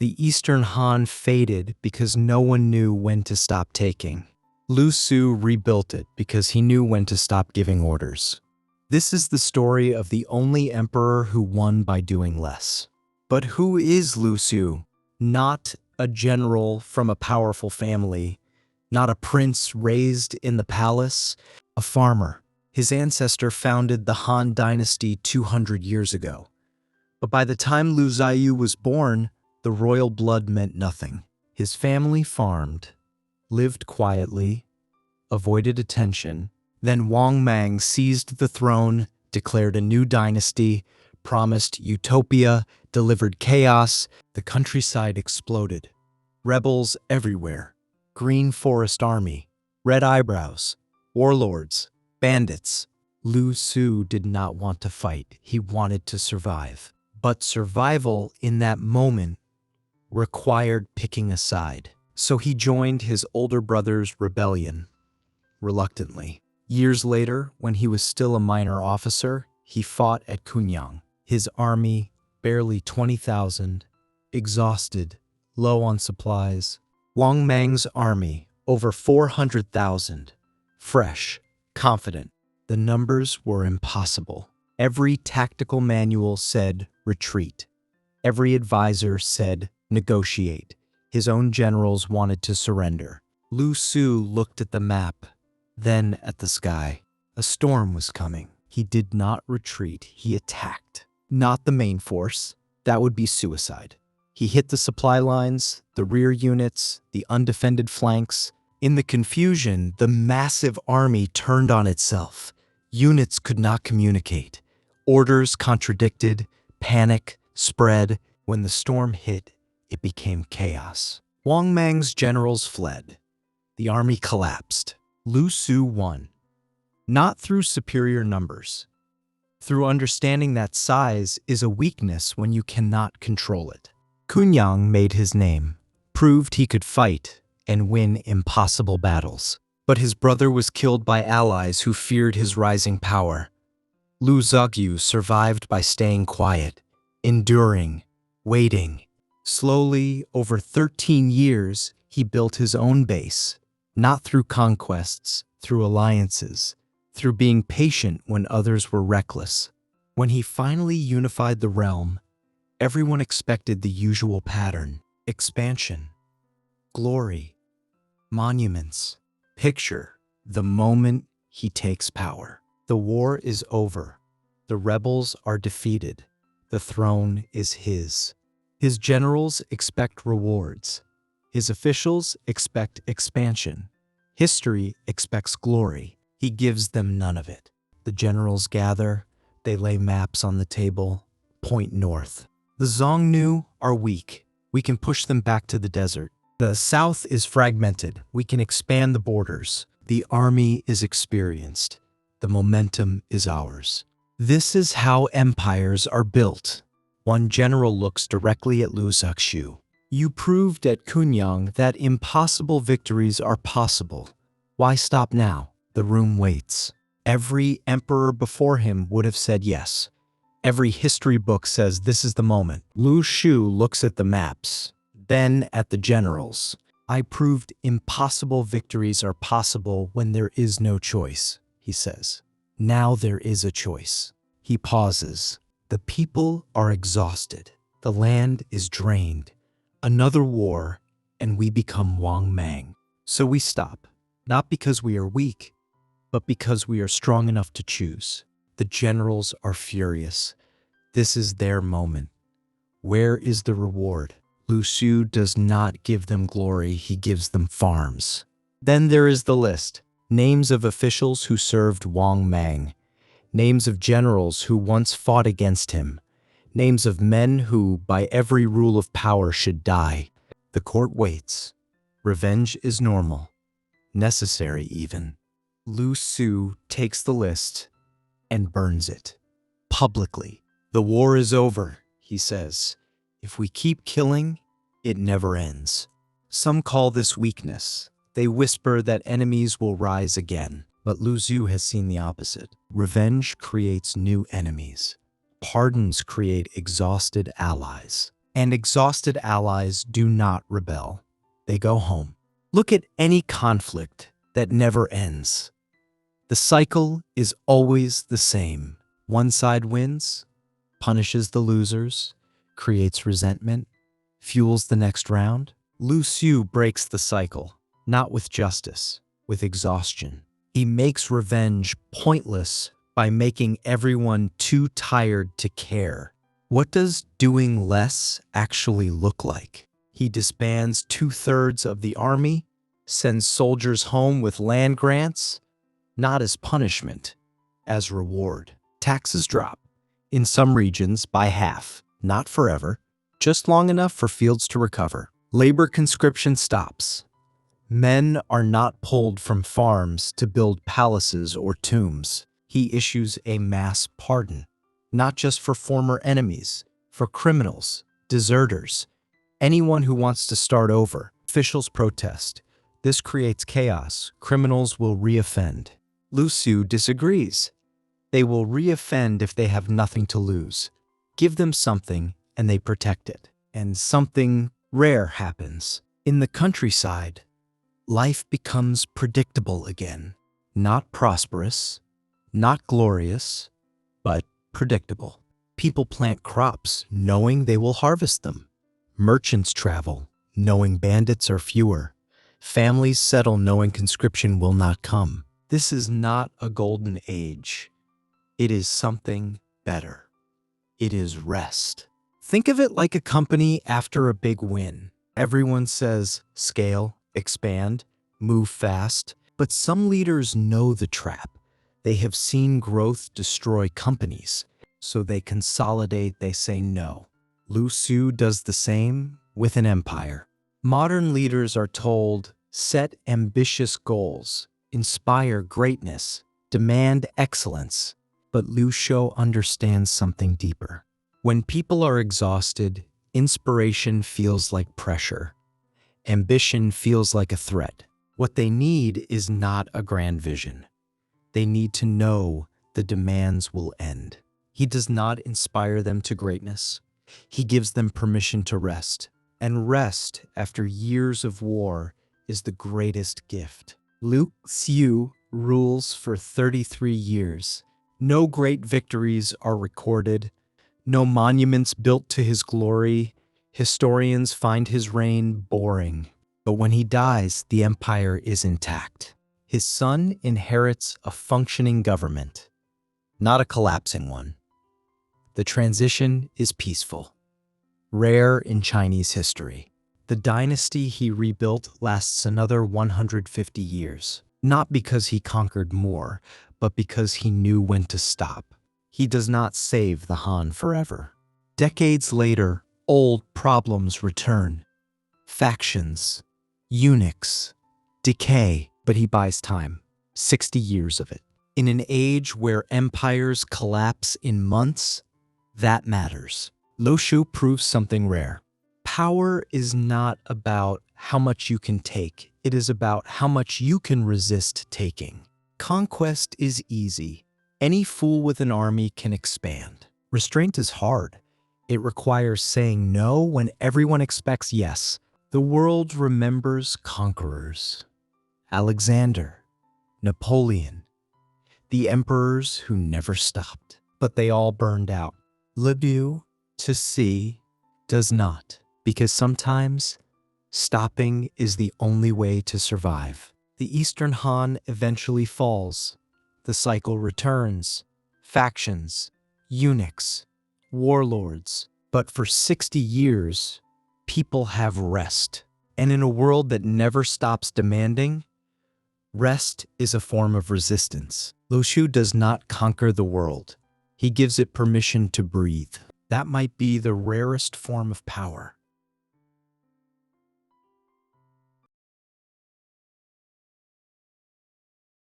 The Eastern Han faded because no one knew when to stop taking. Liu Xiu rebuilt it because he knew when to stop giving orders. This is the story of the only emperor who won by doing less. But who is Liu Xiu? Not a general from a powerful family, not a prince raised in the palace, a farmer. His ancestor founded the Han Dynasty 200 years ago. But by the time Liu Xiu was born, the royal blood meant nothing. His family farmed, lived quietly, avoided attention. Then Wang Mang seized the throne, declared a new dynasty, promised utopia, delivered chaos. The countryside exploded. Rebels everywhere. Green Forest Army, red eyebrows, warlords, bandits. Liu Xiu did not want to fight. He wanted to survive. But survival in that moment required picking a side. So he joined his older brother's rebellion, reluctantly. Years later, when he was still a minor officer, he fought at Kunyang. His army, barely 20,000, exhausted, low on supplies. Wang Mang's army, over 400,000, fresh, confident. The numbers were impossible. Every tactical manual said retreat. Every advisor said negotiate. His own generals wanted to surrender. Liu Xiu looked at the map, then at the sky. A storm was coming. He did not retreat, he attacked. Not the main force. That would be suicide. He hit the supply lines, the rear units, the undefended flanks. In the confusion, the massive army turned on itself. Units could not communicate. Orders contradicted, panic spread. When the storm hit, it became chaos. Wang Mang's generals fled. The army collapsed. Liu Xiu won. Not through superior numbers. Through understanding that size is a weakness when you cannot control it. Kunyang made his name, proved he could fight and win impossible battles. But his brother was killed by allies who feared his rising power. Liu Xiu survived by staying quiet, enduring, waiting. Slowly, over 13 years, he built his own base, not through conquests, through alliances, through being patient when others were reckless. When he finally unified the realm, everyone expected the usual pattern: expansion, glory, monuments. Picture the moment he takes power. The war is over. The rebels are defeated. The throne is his. His generals expect rewards. His officials expect expansion. History expects glory. He gives them none of it. The generals gather. They lay maps on the table. Point north. The Xiongnu are weak. We can push them back to the desert. The south is fragmented. We can expand the borders. The army is experienced. The momentum is ours. This is how empires are built. One general looks directly at Liu Xiu. You proved at Kunyang that impossible victories are possible. Why stop now? The room waits. Every emperor before him would have said yes. Every history book says this is the moment. Liu Xiu looks at the maps, then at the generals. I proved impossible victories are possible when there is no choice, he says. Now there is a choice. He pauses. The people are exhausted. The land is drained. Another war, and we become Wang Mang. So we stop, not because we are weak, but because we are strong enough to choose. The generals are furious. This is their moment. Where is the reward? Liu Xiu does not give them glory, he gives them farms. Then there is the list. Names of officials who served Wang Mang. Names of generals who once fought against him. Names of men who, by every rule of power, should die. The court waits. Revenge is normal. Necessary even. Liu Xiu takes the list and burns it. Publicly. The war is over, he says. If we keep killing, it never ends. Some call this weakness. They whisper that enemies will rise again. But Liu Xiu has seen the opposite. Revenge creates new enemies. Pardons create exhausted allies. And exhausted allies do not rebel. They go home. Look at any conflict that never ends. The cycle is always the same. One side wins, punishes the losers, creates resentment, fuels the next round. Liu Xiu breaks the cycle, not with justice, with exhaustion. He makes revenge pointless by making everyone too tired to care. What does doing less actually look like? He disbands 2/3 of the army, sends soldiers home with land grants, not as punishment, as reward. Taxes drop, in some regions by half, not forever, just long enough for fields to recover. Labor conscription stops. Men are not pulled from farms to build palaces or tombs. He issues a mass pardon, not just for former enemies, for criminals, deserters, anyone who wants to start over. Officials protest. This creates chaos. Criminals will reoffend. Liu Xiu disagrees. They will reoffend if they have nothing to lose. Give them something and they protect it. And something rare happens. In the countryside, life becomes predictable again. Not prosperous, not glorious, but predictable. People plant crops knowing they will harvest them. Merchants travel knowing bandits are fewer. Families settle knowing conscription will not come. This is not a golden age. It is something better. It is rest. Think of it like a company after a big win. Everyone says, scale, expand, move fast. But some leaders know the trap. They have seen growth destroy companies. So they consolidate, they say no. Liu Xiu does the same with an empire. Modern leaders are told, set ambitious goals, inspire greatness, demand excellence. But Liu Xiu understands something deeper. When people are exhausted, inspiration feels like pressure. Ambition feels like a threat. What they need is not a grand vision. They need to know the demands will end. He does not inspire them to greatness. He gives them permission to rest. And rest, after years of war, is the greatest gift. Liu Xiu rules for 33 years. No great victories are recorded. No monuments built to his glory. Historians find his reign boring. But when he dies, the empire is intact. His son inherits a functioning government, not a collapsing one. The transition is peaceful, rare in Chinese history. The dynasty he rebuilt lasts another 150 years, not because he conquered more, but because he knew when to stop. He does not save the Han forever. Decades later, old problems return. Factions, eunuchs, decay, but he buys time, 60 years of it. In an age where empires collapse in months, that matters. Liu Xiu proves something rare. Power is not about how much you can take. It is about how much you can resist taking. Conquest is easy. Any fool with an army can expand. Restraint is hard. It requires saying no when everyone expects yes. The world remembers conquerors. Alexander, Napoleon, the emperors who never stopped. But they all burned out. Liu, to see, does not. Because sometimes, stopping is the only way to survive. The Eastern Han eventually falls. The cycle returns. Factions, eunuchs, warlords. But for 60 years, people have rest. And in a world that never stops demanding, rest is a form of resistance. Liu Xiu does not conquer the world. He gives it permission to breathe. That might be the rarest form of power.